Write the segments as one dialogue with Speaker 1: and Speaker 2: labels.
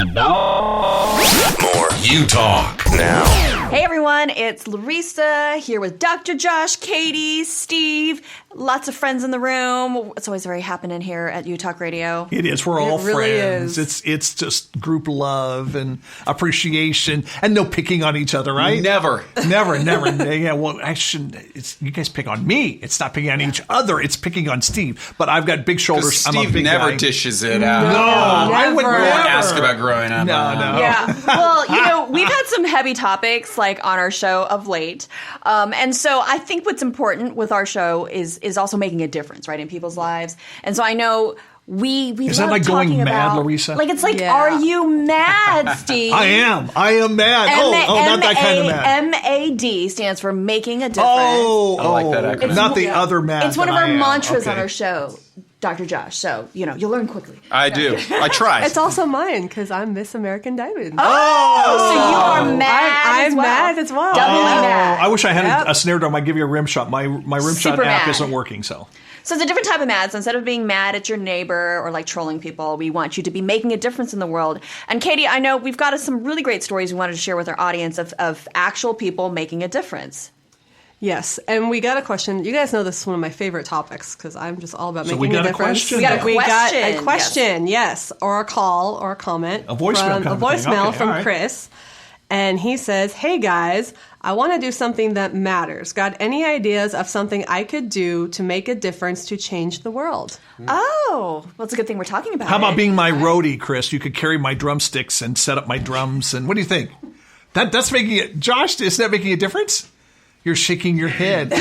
Speaker 1: And now, more Utalk now.
Speaker 2: Hey everyone, it's Larissa here with Dr. Josh, Kati, Steve, lots of friends in the room. It's always very happening here at Utalk Radio.
Speaker 3: It is. We're all
Speaker 4: really
Speaker 3: friends. It's just group love and appreciation and no picking on each other, right?
Speaker 5: Never.
Speaker 3: Yeah, well, I shouldn't. You guys pick on me. It's not picking on each other. It's picking on Steve. But I've got big shoulders.
Speaker 5: Steve
Speaker 3: I'm a big
Speaker 5: never
Speaker 3: guy.
Speaker 5: dishes it out.
Speaker 3: No, I would
Speaker 5: We
Speaker 3: never
Speaker 5: won't ask about growing up.
Speaker 3: No.
Speaker 2: Yeah. Well, we've had some heavy topics like on our show of late. And so I think what's important with our show is also making a difference, right, in people's lives. And so I know we
Speaker 3: Is
Speaker 2: love
Speaker 3: that like
Speaker 2: talking
Speaker 3: going mad,
Speaker 2: about,
Speaker 3: Larissa?
Speaker 2: Like, it's like,
Speaker 4: Yeah.
Speaker 2: are you mad, Steve?
Speaker 3: I am mad. Not that kind of mad.
Speaker 2: M.A.D. stands for making a difference.
Speaker 5: I like that acronym.
Speaker 3: Not the other mad.
Speaker 2: It's one of
Speaker 3: that
Speaker 2: our
Speaker 3: I am.
Speaker 2: mantras
Speaker 3: Okay.
Speaker 2: on our show, Dr. Josh. So, you'll learn quickly.
Speaker 5: I do. I try.
Speaker 4: It's also mine because I'm Miss American Diamond.
Speaker 2: Oh, so you are mad
Speaker 4: I'm
Speaker 2: as well.
Speaker 4: mad as well.
Speaker 2: Doubly mad.
Speaker 3: I wish I had
Speaker 4: Yep.
Speaker 3: a snare drum. I'd give you a rim shot. My rim shot
Speaker 2: Super
Speaker 3: app
Speaker 2: mad.
Speaker 3: isn't working, so.
Speaker 2: So it's a different type of mad. So instead of being mad at your neighbor or like trolling people, we want you to be making a difference in the world. And Kati, I know we've got some really great stories we wanted to share with our audience of actual people making a difference.
Speaker 4: Yes, and we got a question. You guys know this is one of my favorite topics because I'm just all about
Speaker 3: So
Speaker 4: making
Speaker 3: we got
Speaker 4: a
Speaker 3: a
Speaker 4: difference.
Speaker 3: question?
Speaker 2: We got a
Speaker 4: We got
Speaker 2: question,
Speaker 4: a question, yes, or a call or a comment.
Speaker 3: A voicemail
Speaker 4: from,
Speaker 3: kind
Speaker 4: a
Speaker 3: of thing.
Speaker 4: voicemail
Speaker 3: Okay,
Speaker 4: from
Speaker 3: all right.
Speaker 4: Chris. And he says, "Hey guys, I want to do something that matters. Got any ideas of something I could do to make a difference to change the world?"
Speaker 2: Oh, well, it's a good thing we're talking about
Speaker 3: How about
Speaker 2: it.
Speaker 3: being my roadie, Chris? You could carry my drumsticks and set up my drums. And what do you think? That's making it. Josh, is that making a difference? You're shaking your head.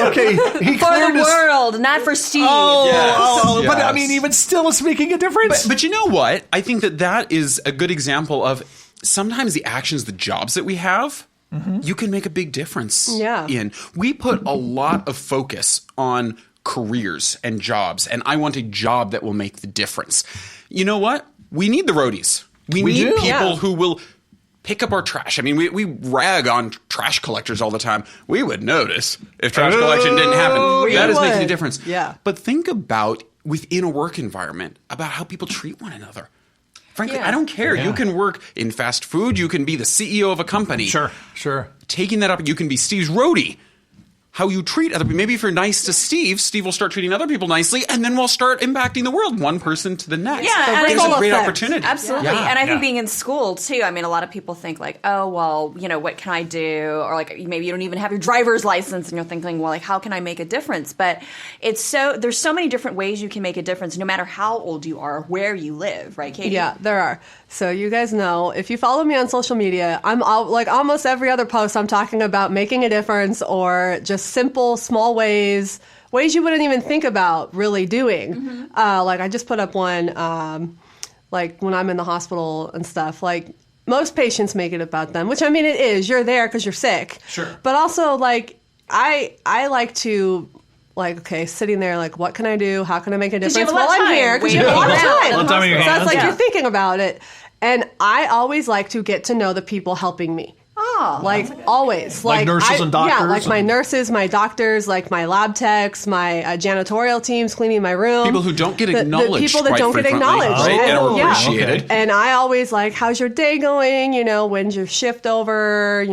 Speaker 3: Okay, he
Speaker 2: For
Speaker 3: cleared
Speaker 2: the
Speaker 3: his.
Speaker 2: world, not for Steve.
Speaker 3: But I
Speaker 5: Yes.
Speaker 3: mean, even still, it's making a difference.
Speaker 5: But you know what? I think that is a good example of sometimes the actions, the jobs that we have, you can make a big difference in. We put a lot of focus on careers and jobs, and I want a job that will make the difference. You know what? We need the roadies. We need
Speaker 3: do.
Speaker 5: people
Speaker 4: Yeah.
Speaker 5: who will pick up our trash. I mean, we rag on trash collectors all the time. We would notice if trash collection didn't happen.
Speaker 4: We
Speaker 5: That is making a
Speaker 4: would.
Speaker 5: difference.
Speaker 4: Yeah.
Speaker 5: But think about within a work environment about how people treat one another. Frankly, I don't care.
Speaker 3: Yeah.
Speaker 5: You can work in fast food. You can be the CEO of a company.
Speaker 3: Sure.
Speaker 5: Taking that up, you can be Steve's roadie. How you treat other people. Maybe if you're nice to Steve, Steve will start treating other people nicely, and then we'll start impacting the world one person to the next.
Speaker 2: Yeah, and
Speaker 5: There's
Speaker 4: ripple
Speaker 5: a great
Speaker 4: effect.
Speaker 5: opportunity.
Speaker 2: Absolutely.
Speaker 5: Yeah.
Speaker 2: And I think
Speaker 3: Yeah.
Speaker 2: being in school, too, I mean, a lot of people think like, oh, well, what can I do? Or like maybe you don't even have your driver's license and you're thinking, well, like, how can I make a difference? But there's so many different ways you can make a difference no matter how old you are, where you live, right, Kati?
Speaker 4: Yeah, there are. So you guys know, if you follow me on social media, I'm like almost every other post I'm talking about making a difference or just simple, small ways you wouldn't even think about really doing. Like I just put up one, like when I'm in the hospital and stuff, like most patients make it about them, which I mean, it is. You're there because you're sick.
Speaker 3: Sure.
Speaker 4: But also like, I like to like, okay, sitting there, like, what can I do? How can I make a
Speaker 2: 'Cause you
Speaker 4: difference
Speaker 2: have a lot
Speaker 4: while
Speaker 2: of
Speaker 4: I'm
Speaker 2: time
Speaker 4: here? Because you
Speaker 2: waiting
Speaker 4: have a lot of
Speaker 2: around.
Speaker 4: time.
Speaker 3: A lot of time on your
Speaker 4: So that's
Speaker 3: hands.
Speaker 4: like
Speaker 2: Yeah.
Speaker 4: you're thinking about it. And I always like to get to know the people helping me.
Speaker 2: Oh.
Speaker 4: Like always.
Speaker 3: Like nurses and doctors
Speaker 4: Yeah, like my
Speaker 3: and-
Speaker 4: nurses, my doctors, like my lab techs, my janitorial teams cleaning my room.
Speaker 5: People who don't get
Speaker 4: The
Speaker 5: acknowledged
Speaker 4: people that
Speaker 5: quite
Speaker 4: don't get
Speaker 5: frequently,
Speaker 4: acknowledged.
Speaker 5: right? And are
Speaker 4: Yeah.
Speaker 5: appreciated.
Speaker 3: Okay.
Speaker 4: And I always like, how's your day going? When's your shift over?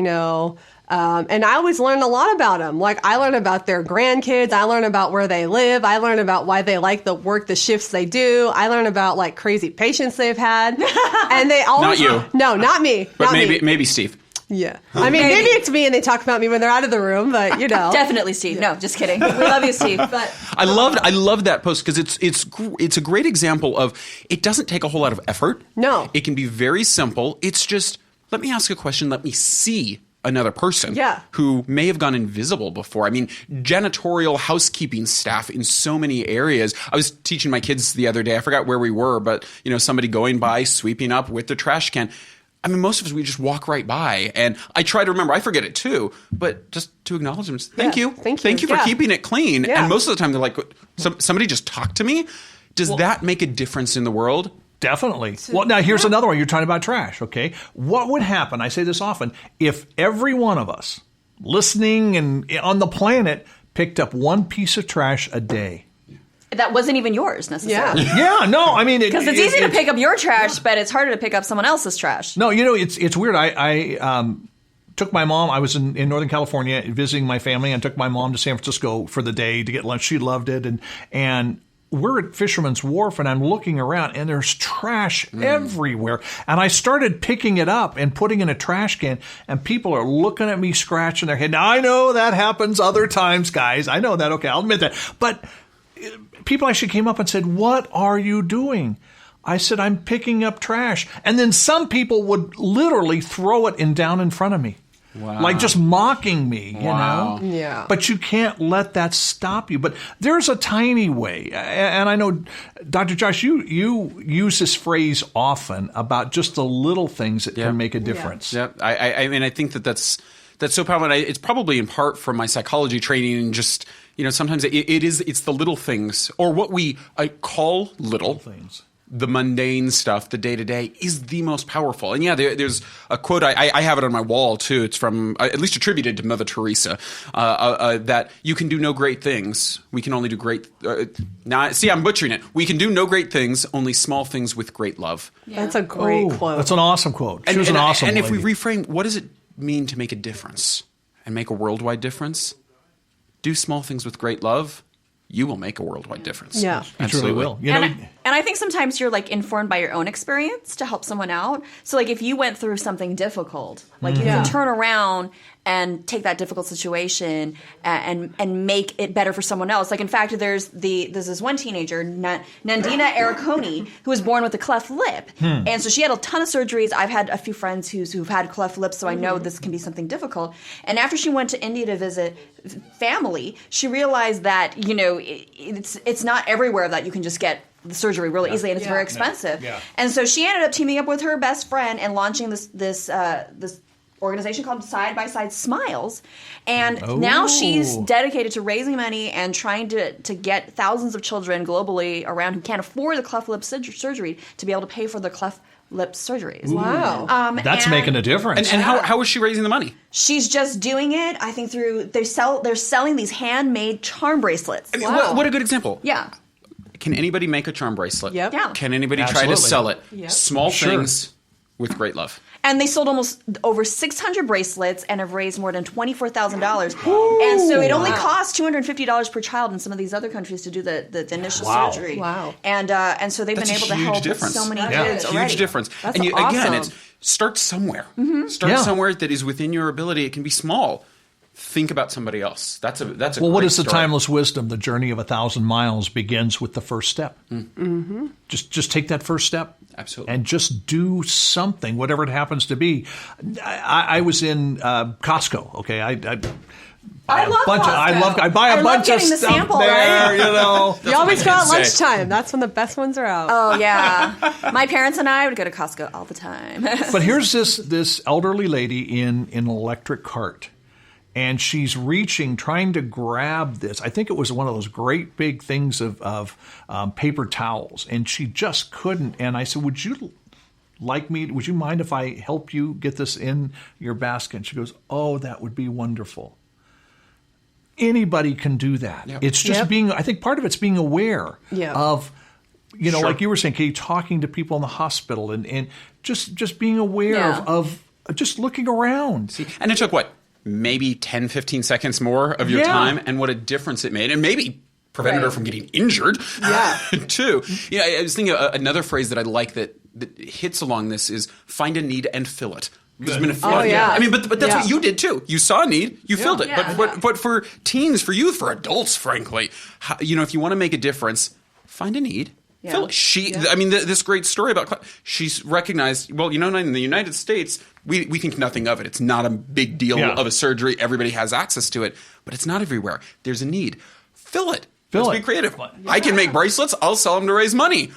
Speaker 4: And I always learn a lot about them. Like I learn about their grandkids. I learn about where they live. I learn about why they like the shifts they do. I learn about like crazy patients they've had. And they always
Speaker 5: Not you.
Speaker 4: No, not me.
Speaker 5: But
Speaker 4: not me.
Speaker 5: maybe Steve.
Speaker 4: Yeah. I mean, maybe it's me and they talk about me when they're out of the room, but
Speaker 2: Definitely, Steve. No, just kidding. We love you, Steve. But
Speaker 5: I love that post because it's a great example of it doesn't take a whole lot of effort.
Speaker 4: No.
Speaker 5: It can be very simple. It's just let me ask a question. Let me see another person who may have gone invisible before. I mean, janitorial housekeeping staff in so many areas. I was teaching my kids the other day. I forgot where we were, but somebody going by, sweeping up with the trash can. I mean, most of us, we just walk right by. And I try to remember, I forget it too, but just to acknowledge them, thank you.
Speaker 4: Thank you.
Speaker 5: for keeping it clean.
Speaker 4: Yeah.
Speaker 5: And most of the time they're like, somebody just talked to me. Does that make a difference in the world?
Speaker 3: Definitely. Well, now here's another one. You're talking about trash, okay? What would happen, I say this often, if every one of us listening and on the planet picked up one piece of trash a day?
Speaker 2: that wasn't even yours necessarily.
Speaker 3: Yeah, no, I mean...
Speaker 2: Because it's easy to pick up your trash, but it's harder to pick up someone else's trash.
Speaker 3: No, it's weird. I took my mom. I was in Northern California visiting my family, and took my mom to San Francisco for the day to get lunch. She loved it, and we're at Fisherman's Wharf, and I'm looking around, and there's trash everywhere. And I started picking it up and putting in a trash can, and people are looking at me, scratching their head. Now, I know that happens other times, guys. I know that. Okay, I'll admit that. But people actually came up and said, "What are you doing?" I said, "I'm picking up trash." And then some people would literally throw it down in front of me.
Speaker 5: Wow.
Speaker 3: Like just mocking me, you
Speaker 5: Wow.
Speaker 3: know?
Speaker 4: Yeah.
Speaker 3: But you can't let that stop you. But there's a tiny way. And I know, Dr. Josh, you use this phrase often about just the little things that can make a difference.
Speaker 5: Yeah. I mean, I think that's so powerful. It's probably in part from my psychology training, and just, sometimes it's the little things, or what I call little
Speaker 3: things.
Speaker 5: The mundane stuff, the day-to-day, is the most powerful. And there's a quote, I have it on my wall too. It's from, at least attributed to Mother Teresa, that you can do no great things. We can only do great, I'm butchering it. We can do no great things, only small things with great love.
Speaker 4: Yeah. That's a great quote.
Speaker 3: That's an awesome quote. She was an awesome
Speaker 5: And
Speaker 3: lady.
Speaker 5: if we reframe, what does it mean to make a difference and make a worldwide difference? Do small things with great love. You will make a worldwide difference.
Speaker 4: Yeah.
Speaker 5: Absolutely
Speaker 3: will.
Speaker 2: And I think sometimes you're like informed by your own experience to help someone out. So like if you went through something difficult, like you can turn around and take that difficult situation and make it better for someone else. Like in fact, there's this one teenager, Nandina Araconi, who was born with a cleft lip, and so she had a ton of surgeries. I've had a few friends who've had cleft lips, so I know this can be something difficult. And after she went to India to visit family, she realized that it's not everywhere that you can just get the surgery really easily, and it's very expensive. Yeah. And so she ended up teaming up with her best friend and launching this organization called Side by Side Smiles, and now she's dedicated to raising money and trying to get thousands of children globally around who can't afford the cleft lip surgery to be able to pay for the cleft lip surgeries.
Speaker 4: Wow.
Speaker 3: That's making a difference.
Speaker 5: And how is she raising the money?
Speaker 2: She's just doing it, I think, through they're selling these handmade charm bracelets.
Speaker 5: I mean, what a good example.
Speaker 2: Yeah.
Speaker 5: Can anybody make a charm bracelet?
Speaker 4: Yep.
Speaker 2: Yeah.
Speaker 5: Can anybody
Speaker 3: Absolutely.
Speaker 5: try to sell it?
Speaker 4: Yep.
Speaker 5: Small things with great love.
Speaker 2: And they sold almost over 600 bracelets and have raised more than $24,000. And so it only costs $250 per child in some of these other countries to do the initial surgery.
Speaker 4: Wow.
Speaker 2: And so they've been able to help so many kids already.
Speaker 5: Huge difference.
Speaker 4: That's
Speaker 5: and
Speaker 4: awesome.
Speaker 5: Again, it's start somewhere. Start somewhere that is within your ability. It can be small. Think about somebody else. That's a
Speaker 3: Well, what
Speaker 5: great
Speaker 3: is the
Speaker 5: story.
Speaker 3: timeless wisdom? The journey of 1,000 miles begins with the first step. Mm-hmm. Just take that first step.
Speaker 5: Absolutely.
Speaker 3: And just do something, whatever it happens to be. I was in Costco. Okay, I
Speaker 2: love Costco.
Speaker 3: I buy a bunch of
Speaker 2: getting the
Speaker 3: stuff
Speaker 2: sample,
Speaker 3: there.
Speaker 2: right?
Speaker 3: You know.
Speaker 4: You always go at
Speaker 5: kids say.
Speaker 4: lunchtime. That's when the best ones are out.
Speaker 2: Oh, yeah. My parents and I would go to Costco all the time.
Speaker 3: But here's this elderly lady in an electric cart. And she's reaching, trying to grab this. I think it was one of those great big things of paper towels. And she just couldn't. And I said, would you mind if I help you get this in your basket? And she goes, oh, that would be wonderful. Anybody can do that.
Speaker 5: Yep.
Speaker 3: It's just I think part of it's being aware of,
Speaker 5: Sure.
Speaker 3: like you were saying, Kati, talking to people in the hospital and just being aware of just looking around.
Speaker 5: See, and it took maybe 10, 15 seconds more of your time, and what a difference it made. And maybe prevented her from getting injured, too. I was thinking another phrase that I like that hits along this is find a need and fill it. There's been I mean, but that's what you did, too. You saw a need, you filled it. But for teens, for youth, for adults, frankly, if you want to make a difference, find a need. Phil, I mean, this great story about she's recognized. Well, in the United States, we think nothing of it. It's not a big deal of a surgery. Everybody has access to it, but it's not everywhere. There's a need. Fill it. Let's be creative. I can make bracelets. I'll sell them to raise money.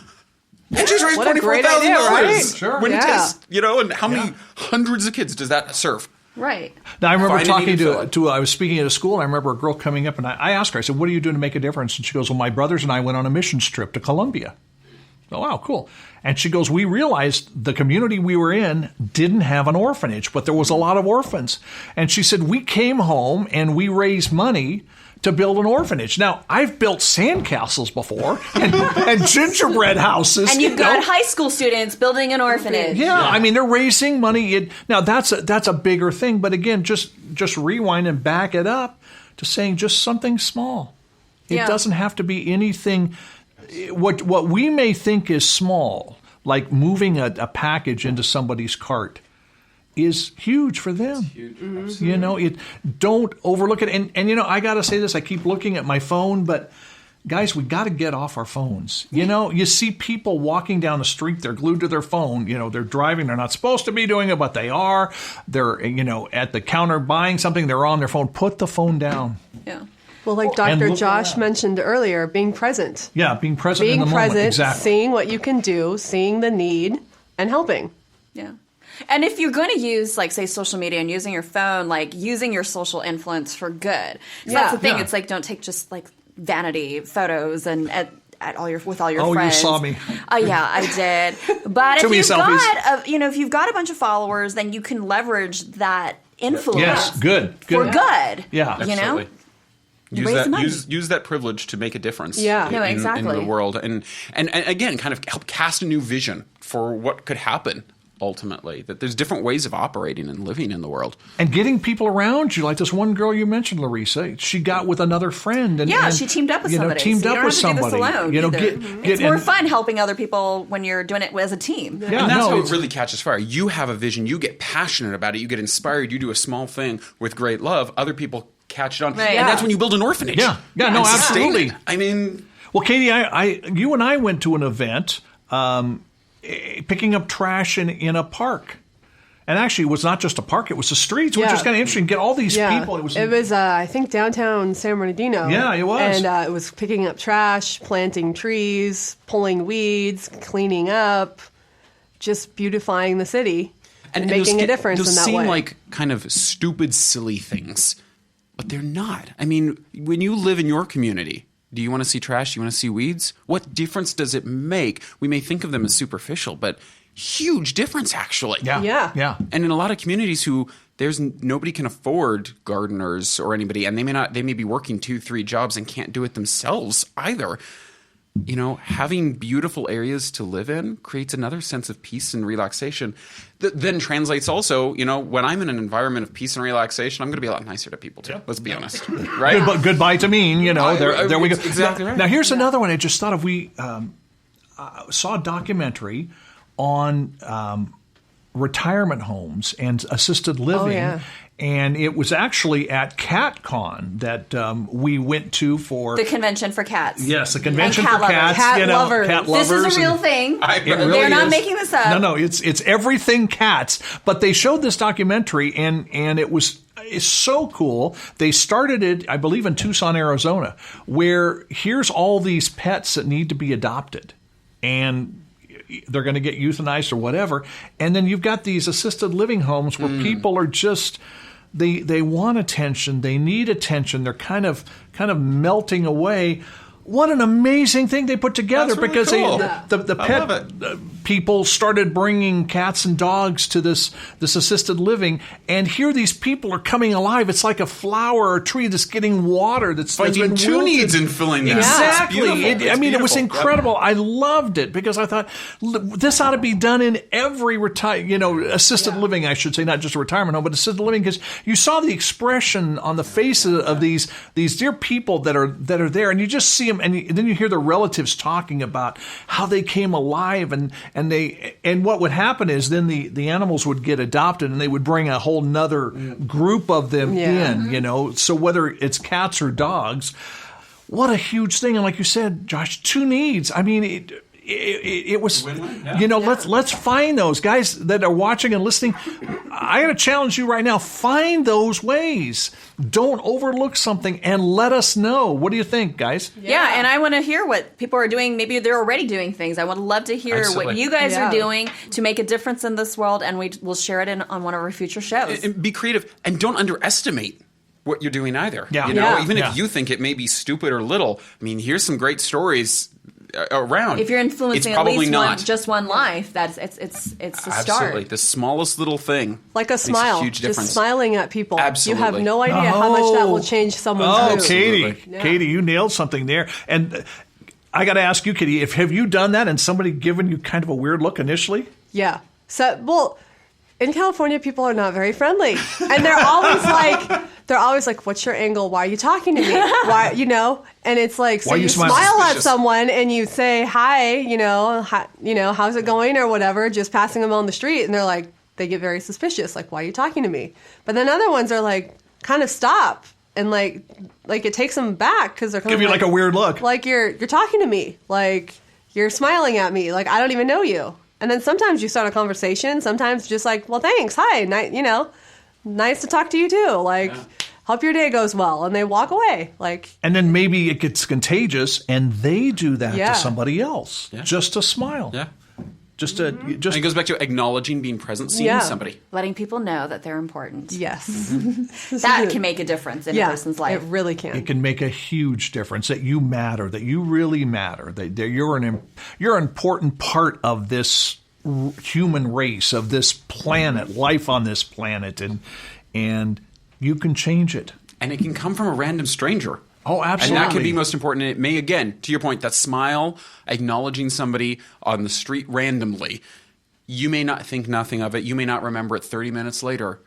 Speaker 5: And she's raised $24,000.
Speaker 4: Right?
Speaker 3: Sure.
Speaker 5: When it takes, and how many hundreds of kids does that serve?
Speaker 2: Right.
Speaker 3: Now, I remember
Speaker 5: Find a
Speaker 3: talking
Speaker 5: need
Speaker 3: to I was speaking at a school, and I remember a girl coming up, and I asked her, I said, what are you doing to make a difference? And she goes, well, my brothers and I went on a missions trip to Colombia. Oh, wow, cool. And she goes, we realized the community we were in didn't have an orphanage, but there was a lot of orphans. And she said, we came home and we raised money to build an orphanage. Now, I've built sandcastles before and gingerbread houses.
Speaker 2: And you've got high school students building an orphanage.
Speaker 3: Yeah, I mean, they're raising money. Now, that's a bigger thing. But again, just rewind and back it up to saying just something small. It doesn't have to be anything. What we may think is small, like moving a package into somebody's cart, is huge for them. Huge. You know, don't overlook it. And you know, I got to say this, I keep looking at my phone, but guys, we got to get off our phones. You know, you see people walking down the street, they're glued to their phone. You know, they're driving, they're not supposed to be doing it, but they are. They're, you know, at the counter buying something, they're on their phone. Put the phone down.
Speaker 2: Yeah.
Speaker 4: Well, like Dr. Josh mentioned earlier, being present.
Speaker 3: Yeah, being present in the moment. Exactly.
Speaker 4: Seeing what you can do, seeing the need, and helping.
Speaker 2: Yeah. And if you're going to use, like, say, social media and using your phone, like, using your social influence for good. So that's the thing. Yeah. It's like, don't take just, like, vanity photos and with all your friends.
Speaker 3: Oh, you saw me.
Speaker 2: Yeah, I did. But if you've got a bunch of followers, then you can leverage that influence.
Speaker 3: Yes, good.
Speaker 2: For good.
Speaker 3: Yeah.
Speaker 2: You know?
Speaker 5: Use that privilege to make a difference in the world. And again, kind of help cast a new vision for what could happen ultimately, that there's different ways of operating and living in the world. And
Speaker 3: getting people around you, like this one girl you mentioned, Larissa, she got with another friend. And
Speaker 2: she teamed up with somebody.
Speaker 3: You don't have to do this
Speaker 2: alone. It's more fun helping other people when you're doing it as a team.
Speaker 5: Yeah, and that's how it really catches fire. You have a vision, you get passionate about it, you get inspired, you do a small thing with great love, other people catch it on. Right. And that's when you build an orphanage.
Speaker 3: Yeah, no, absolutely.
Speaker 5: I mean...
Speaker 3: Well, Katie, you and I went to an event picking up trash in a park. And actually, it was not just a park; it was the streets, which was kind of interesting. Get all these people.
Speaker 4: It was I think, downtown San Bernardino.
Speaker 3: Yeah, it was.
Speaker 4: And it was picking up trash, planting trees, pulling weeds, cleaning up, just beautifying the city and making a difference in that way.
Speaker 5: Those seem like kind of stupid, silly things, but they're not. I mean, when you live in your community, do you want to see trash? Do you want to see weeds? What difference does it make? We may think of them as superficial, but huge difference, actually.
Speaker 3: Yeah.
Speaker 5: And in a lot of communities nobody can afford gardeners or anybody, and they may be working 2-3 jobs and can't do it themselves either. You know, having beautiful areas to live in creates another sense of peace and relaxation that then translates also, you know, when I'm in an environment of peace and relaxation, I'm going to be a lot nicer to people too. Let's be honest. Right?
Speaker 3: Goodbye to mean, you know, there we go.
Speaker 5: Exactly right.
Speaker 3: Now, here's another one I just thought of. We saw a documentary on retirement homes and assisted living.
Speaker 4: Oh, yeah.
Speaker 3: And it was actually at CatCon that we went to for...
Speaker 2: The convention for cats.
Speaker 3: Yes, the convention for
Speaker 2: cats.
Speaker 3: Cat
Speaker 2: lovers.
Speaker 3: Cat lovers.
Speaker 2: This is a real thing.
Speaker 3: They're
Speaker 2: not making this up.
Speaker 3: No, it's everything cats. But they showed this documentary, and it's so cool. They started it, I believe, in Tucson, Arizona, where here's all these pets that need to be adopted. And they're going to get euthanized or whatever. And then you've got these assisted living homes where people are just... They want attention. They need attention. They're kind of melting away. What an amazing thing they put together.
Speaker 5: That's really
Speaker 3: because
Speaker 5: cool.
Speaker 3: the pet people started bringing cats and dogs to this assisted living, and here these people are coming alive. It's like a flower or a tree that's getting water. That's
Speaker 5: finding two needs and filling them.
Speaker 3: Exactly. It was incredible. I loved it because I thought this ought to be done in every assisted living. I should say, not just a retirement home, but assisted living, because you saw the expression on the faces of these dear people that are there, and you just see them. And then you hear the relatives talking about how they came alive, and what would happen is then the animals would get adopted, and they would bring a whole nother group of them in, you know. So whether it's cats or dogs, what a huge thing. And like you said, Josh, two needs. I mean, it was, let's find those guys that are watching and listening. I got to challenge you right now. Find those ways. Don't overlook something and let us know. What do you think, guys?
Speaker 2: Yeah, and I want to hear what people are doing. Maybe they're already doing things. I would love to hear what you guys are doing to make a difference in this world, and we'll share it on one of our future shows.
Speaker 5: And be creative, and don't underestimate what you're doing either.
Speaker 3: Yeah.
Speaker 5: Even if you think it may be stupid or little, I mean, here's some great stories around.
Speaker 2: If you're influencing
Speaker 5: it's
Speaker 2: at
Speaker 5: probably
Speaker 2: least just one life, it's the start.
Speaker 5: Absolutely. The smallest little thing.
Speaker 4: Like a smile.
Speaker 5: Huge difference.
Speaker 4: Just smiling at people.
Speaker 5: Absolutely.
Speaker 4: You have no idea how much that will change someone's mood.
Speaker 3: Katie, you nailed something there. And I got to ask you, Katie, have you done that and somebody given you kind of a weird look initially?
Speaker 4: Yeah. So, in California, people are not very friendly, and they're always like, "What's your angle? Why are you talking to me? Why, And it's like, so you smile at someone and you say hi, how's it going or whatever, just passing them on the street, and they're like, they get very suspicious, like, why are you talking to me? But then other ones are like, kind of stop, and like it takes them back because they're kind
Speaker 3: give you like a weird look,
Speaker 4: like you're talking to me, like you're smiling at me, like I don't even know you. And then sometimes you start a conversation. Sometimes just like, well, thanks, hi, nice to talk to you too. Like, hope your day goes well, and they walk away. Like,
Speaker 3: and then maybe it gets contagious, and they do that to somebody else. Yeah. Just a smile.
Speaker 5: Yeah.
Speaker 3: And
Speaker 5: it goes back to acknowledging, being present, seeing somebody,
Speaker 2: letting people know that they're important.
Speaker 4: Yes,
Speaker 2: that can make a difference in a person's life.
Speaker 4: It really can.
Speaker 3: It can make a huge difference. That you matter. That you really matter. That you're an important part of this human race, of this planet, life on this planet, and you can change it.
Speaker 5: And it can come from a random stranger.
Speaker 3: Oh, absolutely.
Speaker 5: And that can be most important. And it may, again, to your point, that smile, acknowledging somebody on the street randomly, you may not think nothing of it. You may not remember it 30 minutes later.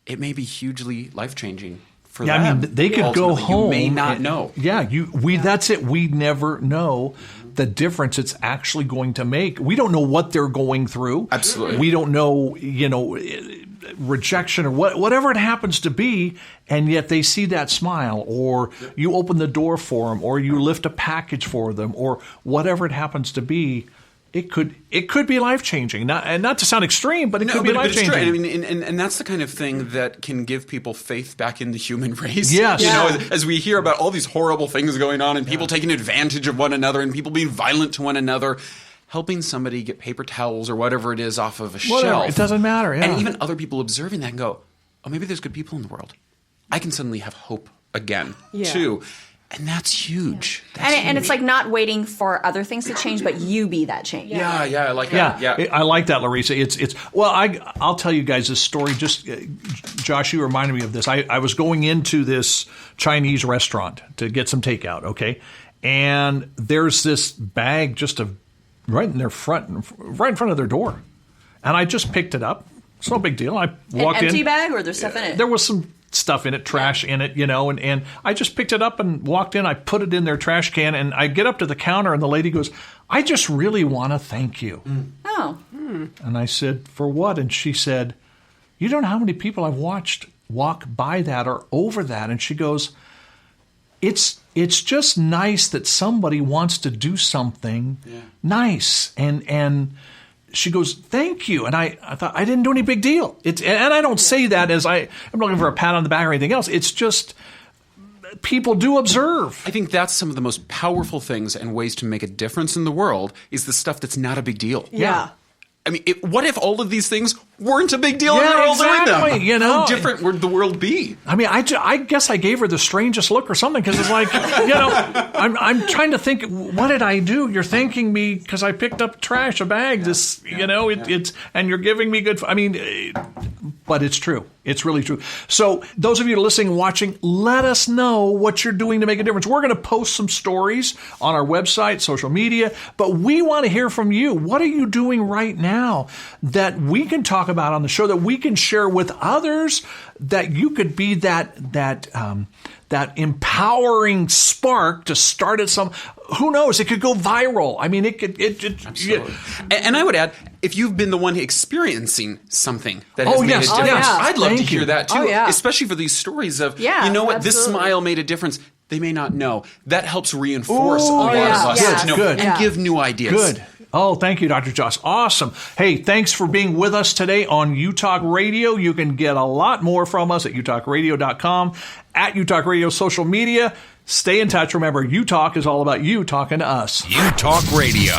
Speaker 5: It may be hugely life-changing for them.
Speaker 3: I mean, they could go home.
Speaker 5: You may not know.
Speaker 3: That's it. We never know the difference it's actually going to make. We don't know what they're going through.
Speaker 5: Absolutely.
Speaker 3: We don't know, rejection or whatever it happens to be, and yet they see that smile, or you open the door for them, or you lift a package for them, or whatever it happens to be. It could be life-changing. Not to sound extreme, but it could be life-changing.
Speaker 5: I mean, and that's the kind of thing that can give people faith back in the human race.
Speaker 3: Yes.
Speaker 5: As we hear about all these horrible things going on and people taking advantage of one another and people being violent to one another, helping somebody get paper towels or whatever it is off of a shelf.
Speaker 3: It doesn't matter. Yeah.
Speaker 5: And even other people observing that and go, oh, maybe there's good people in the world. I can suddenly have hope again, too. And that's huge.
Speaker 2: And it's like not waiting for other things to change, but you be that change.
Speaker 5: Yeah, I like that. Yeah.
Speaker 3: I like that, Larissa. I'll tell you guys this story. Just, Josh, you reminded me of this. I was going into this Chinese restaurant to get some takeout, okay? And there's this bag just right in front of their door. And I just picked it up. It's no big deal. I walked in.
Speaker 2: An empty bag, or there's stuff in it?
Speaker 3: There was some stuff in it, trash in it, and I just picked it up and walked in. I put it in their trash can, and I get up to the counter, and the lady goes, I just really want to thank you.
Speaker 2: Oh.
Speaker 3: And I said, for what? And she said, you don't know how many people I've watched walk by that or over that. And she goes, it's just nice that somebody wants to do something nice. And she goes, thank you. And I thought, I didn't do any big deal. And I don't say that as I'm looking for a pat on the back or anything else. It's just people do observe.
Speaker 5: I think that's some of the most powerful things and ways to make a difference in the world is the stuff that's not a big deal.
Speaker 4: Yeah.
Speaker 5: I mean, what if all of these things weren't a big deal and we're all doing them? How different would the world be?
Speaker 3: I mean, I guess I gave her the strangest look or something because it's like, I'm trying to think, what did I do? You're thanking me because I picked up trash, a bag. It's and you're giving me good. I mean, but it's true. It's really true. So those of you listening and watching, let us know what you're doing to make a difference. We're going to post some stories on our website, social media, but we want to hear from you. What are you doing right now that we can talk about on the show, that we can share with others, that you could be that empowering spark to start at some, who knows, it could go viral. I mean, it could.
Speaker 5: Absolutely. And I would add, if you've been the one experiencing something that has made a difference, I'd love to hear that too, especially for these stories of, this smile made a difference. They may not know. That helps reinforce a lot of us to know and give new ideas.
Speaker 3: Good. Oh, thank you, Dr. Joss. Awesome. Hey, thanks for being with us today on Utalk Radio. You can get a lot more from us at utalkradio.com, at Utalk Radio social media. Stay in touch. Remember, Utalk is all about you talking to us.
Speaker 1: Utalk Radio.